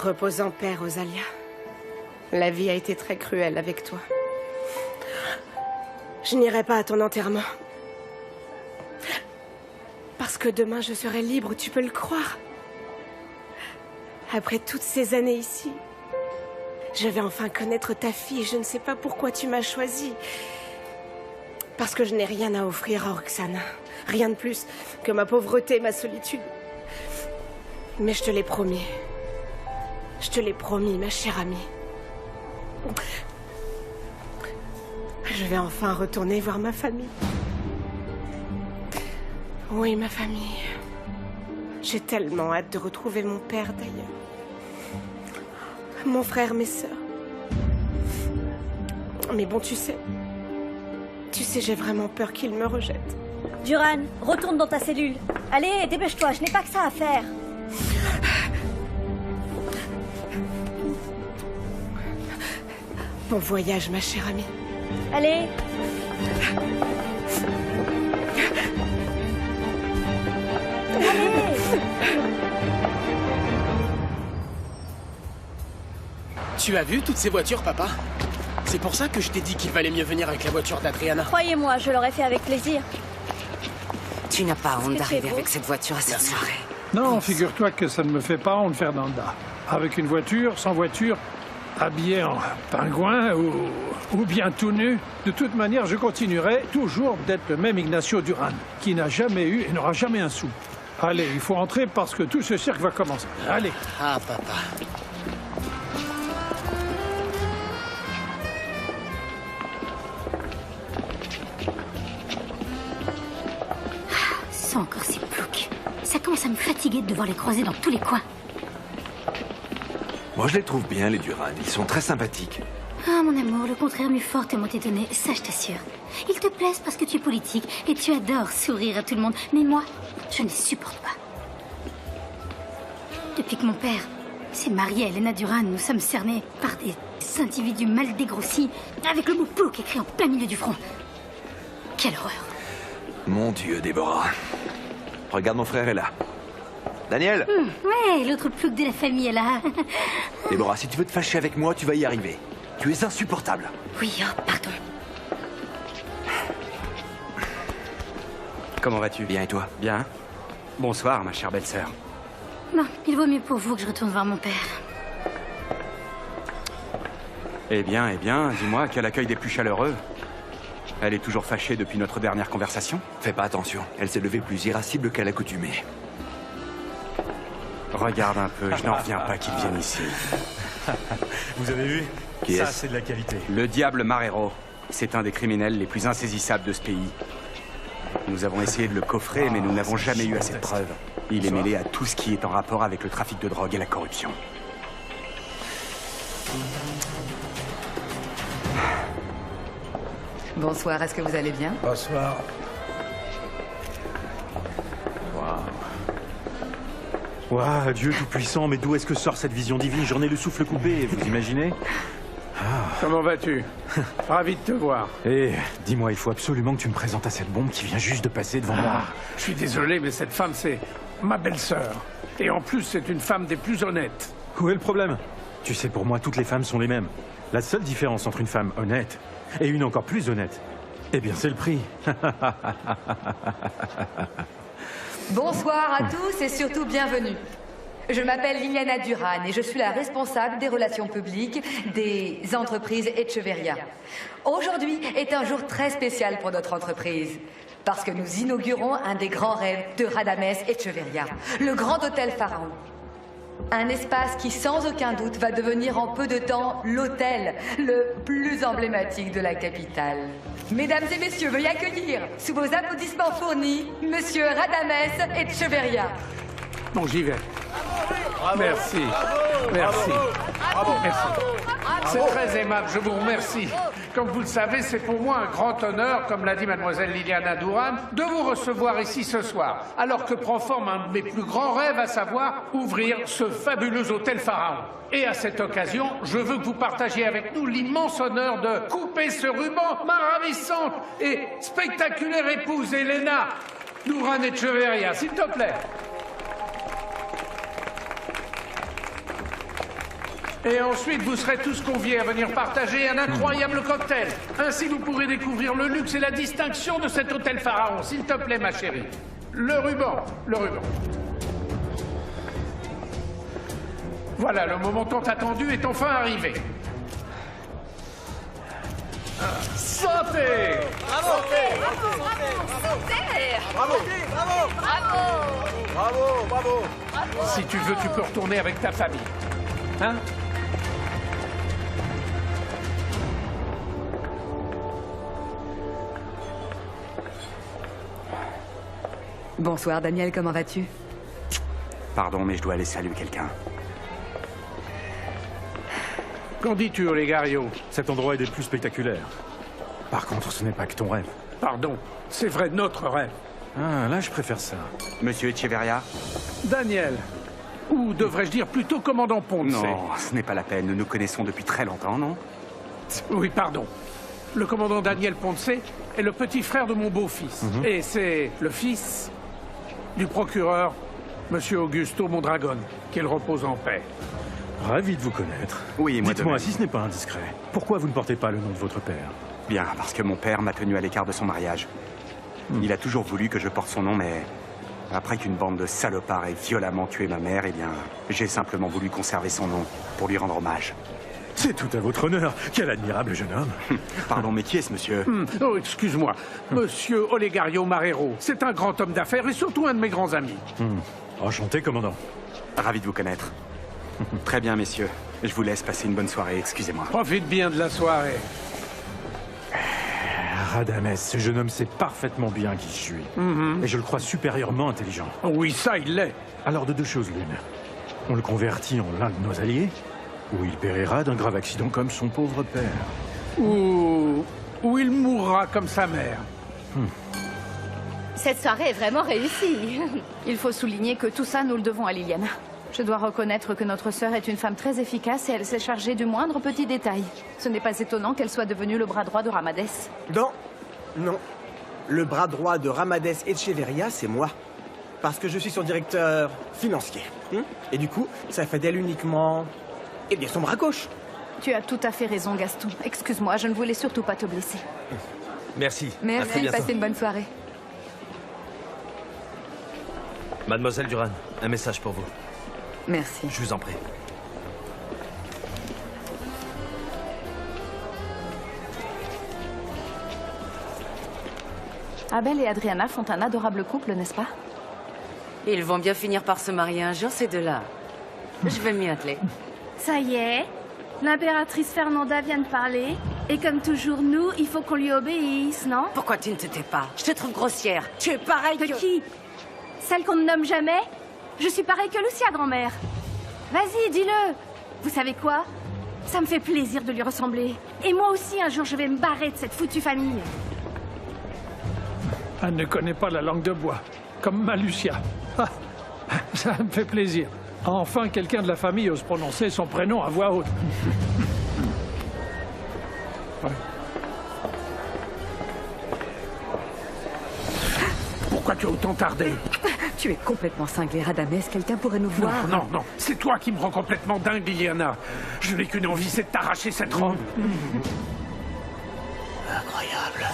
Repose en paix, Rosalia. La vie a été très cruelle avec toi. Je n'irai pas à ton enterrement. Parce que demain, je serai libre, tu peux le croire. Après toutes ces années ici, je vais enfin connaître ta fille. Je ne sais pas pourquoi tu m'as choisi. Parce que je n'ai rien à offrir à Roxane. Rien de plus que ma pauvreté, ma solitude. Mais je te l'ai promis. Je te l'ai promis, ma chère amie. Je vais enfin retourner voir ma famille. Oui, ma famille. J'ai tellement hâte de retrouver mon père, d'ailleurs. Mon frère, mes sœurs. Mais bon, tu sais, j'ai vraiment peur qu'il me rejette. Duran, retourne dans ta cellule. Allez, dépêche-toi, je n'ai pas que ça à faire. Bon voyage, ma chère amie. Allez. Tu as vu toutes ces voitures, papa? C'est pour ça que je t'ai dit qu'il valait mieux venir avec la voiture d'Adriana. Croyez-moi, je l'aurais fait avec plaisir. Tu n'as pas honte d'arriver avec cette voiture à cette soirée? Non, figure-toi que ça ne me fait pas honte, Fernanda. Avec une voiture, sans voiture, habillé en pingouin ou bien tout nu, de toute manière, je continuerai toujours d'être le même Ignacio Duran, qui n'a jamais eu et n'aura jamais un sou. Allez, il faut entrer parce que tout ce cirque va commencer. Allez. Ah, papa. Sans encore ces ploucs. Ça commence à me fatiguer de devoir les croiser dans tous les coins. Moi, je les trouve bien, les Duran. Ils sont très sympathiques. Ah, mon amour, le contraire m'eût fortement étonné, ça je t'assure. Ils te plaisent parce que tu es politique et tu adores sourire à tout le monde. Mais moi, je ne les supporte pas. Depuis que mon père s'est marié à Elena Duran, nous sommes cernés par des individus mal dégrossis, avec le mot plouc écrit en plein milieu du front. Quelle horreur. Mon Dieu, Déborah. Regarde, mon frère est là. Daniel! Ouais, l'autre plouc de la famille est là. Déborah, si tu veux te fâcher avec moi, tu vas y arriver. Tu es insupportable. Oui, oh, pardon. Comment vas-tu? Bien, et toi? Bien. Bonsoir, ma chère belle-sœur. Bon, il vaut mieux pour vous que je retourne voir mon père. Eh bien, dis-moi, quel accueil des plus chaleureux. Elle est toujours fâchée depuis notre dernière conversation? Fais pas attention, elle s'est levée plus irascible qu'à l'accoutumée. Regarde un peu, je n'en reviens pas qu'il vienne ici. Vous avez vu? Qui Ça, est-ce? c'est de la qualité. Le diable Marrero. C'est un des criminels les plus insaisissables de ce pays. Nous avons essayé de le coffrer, mais nous n'avons jamais eu assez de preuves. Il est mêlé à tout ce qui est en rapport avec le trafic de drogue et la corruption. Bonsoir, est-ce que vous allez bien? Bonsoir. Waouh, Dieu tout-puissant, mais d'où est-ce que sort cette vision divine? J'en ai le souffle coupé, vous imaginez? Comment vas-tu? Ravi de te voir. Eh, dis-moi, il faut absolument que tu me présentes à cette bombe qui vient juste de passer devant moi. Je suis désolé, mais cette femme, c'est ma belle-sœur. Et en plus, c'est une femme des plus honnêtes. Où est le problème? Tu sais, pour moi, toutes les femmes sont les mêmes. La seule différence entre une femme honnête et une encore plus honnête, eh bien, c'est le prix. Bonsoir à tous et surtout bienvenue. Je m'appelle Liliana Duran et je suis la responsable des relations publiques des entreprises Echeverria. Aujourd'hui est un jour très spécial pour notre entreprise parce que nous inaugurons un des grands rêves de Radames Echeverria, le Grand Hôtel Pharaon. Un espace qui, sans aucun doute, va devenir en peu de temps l'hôtel le plus emblématique de la capitale. Mesdames et messieurs, veuillez accueillir, sous vos applaudissements fournis, Monsieur Radames Echeverria. Bon, j'y vais. Merci. Merci. Merci. C'est très aimable, je vous remercie. Comme vous le savez, c'est pour moi un grand honneur, comme l'a dit mademoiselle Liliana Duran, de vous recevoir ici ce soir, alors que prend forme un de mes plus grands rêves, à savoir ouvrir ce fabuleux hôtel Pharaon. Et à cette occasion, je veux que vous partagiez avec nous l'immense honneur de couper ce ruban, ma ravissante et spectaculaire épouse, Elena Duran Echeverria, s'il te plaît. Et ensuite, vous serez tous conviés à venir partager un incroyable cocktail. Ainsi, vous pourrez découvrir le luxe et la distinction de cet hôtel pharaon. S'il te plaît, ma chérie. Le ruban, le ruban. Voilà, le moment tant attendu est enfin arrivé. Santé! Bravo! Bravo! Si tu veux, tu peux retourner avec ta famille. Hein? Bonsoir, Daniel, comment vas-tu? Pardon, mais je dois aller saluer quelqu'un. Qu'en dis-tu, Olegario? Cet endroit est des plus spectaculaires. Par contre, ce n'est pas que ton rêve. Pardon, c'est vrai, notre rêve. Ah, là, je préfère ça. Monsieur Echeverria? Daniel, ou devrais-je dire plutôt commandant Ponce? Non, ce n'est pas la peine. Nous nous connaissons depuis très longtemps, non? Oui, pardon. Le commandant Daniel Ponce est le petit frère de mon beau-fils. Et c'est le fils du procureur, Monsieur Augusto Mondragon, qu'il repose en paix. Ravi de vous connaître. Oui, moi de Dites-moi, même. si ce n'est pas indiscret, pourquoi vous ne portez pas le nom de votre père? Bien, parce que mon père m'a tenu à l'écart de son mariage. Il a toujours voulu que je porte son nom, mais après qu'une bande de salopards ait violemment tué ma mère, eh bien, j'ai simplement voulu conserver son nom pour lui rendre hommage. C'est tout à votre honneur. Quel admirable jeune homme. Pardon, mais qui est ce monsieur? Oh, excuse-moi. Monsieur Olegario Marrero. C'est un grand homme d'affaires et surtout un de mes grands amis. Enchanté, commandant. Ravi de vous connaître. Très bien, messieurs. Je vous laisse passer une bonne soirée, excusez-moi. Profite bien de la soirée. Radames, ce jeune homme sait parfaitement bien qui je suis. Et je le crois supérieurement intelligent. Oui, ça, il l'est. Alors de deux choses l'une. On le convertit en l'un de nos alliés, ou il périra d'un grave accident comme son pauvre père. Ou il mourra comme sa mère. Cette soirée est vraiment réussie. Il faut souligner que tout ça, nous le devons à Liliana. Je dois reconnaître que notre sœur est une femme très efficace et elle s'est chargée du moindre petit détail. Ce n'est pas étonnant qu'elle soit devenue le bras droit de Ramadès. Non. Le bras droit de Ramadès Echeverria, c'est moi. Parce que je suis son directeur financier. Et du coup, ça fait d'elle uniquement... Eh bien, son bras gauche. Tu as tout à fait raison, Gaston. Excuse-moi, je ne voulais surtout pas te blesser. Merci. À très Merci, bientôt. passez une bonne soirée. Mademoiselle Duran, un message pour vous. Merci. Je vous en prie. Abel et Adriana font un adorable couple, n'est-ce pas? Ils vont bien finir par se marier un jour, ces deux-là. Je vais m'y atteler. Ça y est, l'impératrice Fernanda vient de parler. Et comme toujours, nous, il faut qu'on lui obéisse, non? Pourquoi tu ne te tais pas? Je te trouve grossière. Tu es pareille De que... qui? Celle qu'on ne nomme jamais? Je suis pareille que Lucia, grand-mère. Vas-y, dis-le. Vous savez quoi? Ça me fait plaisir de lui ressembler. Et moi aussi, un jour, je vais me barrer de cette foutue famille. Elle ne connaît pas la langue de bois, comme ma Lucia. Ah, ça me fait plaisir. Enfin, quelqu'un de la famille ose prononcer son prénom à voix haute. Ouais. Pourquoi tu as autant tardé? Tu es complètement cinglé, Radames. Quelqu'un pourrait nous voir. Non, c'est toi qui me rends complètement dingue, Liliana. Je n'ai qu'une envie, c'est de t'arracher cette robe. Incroyable.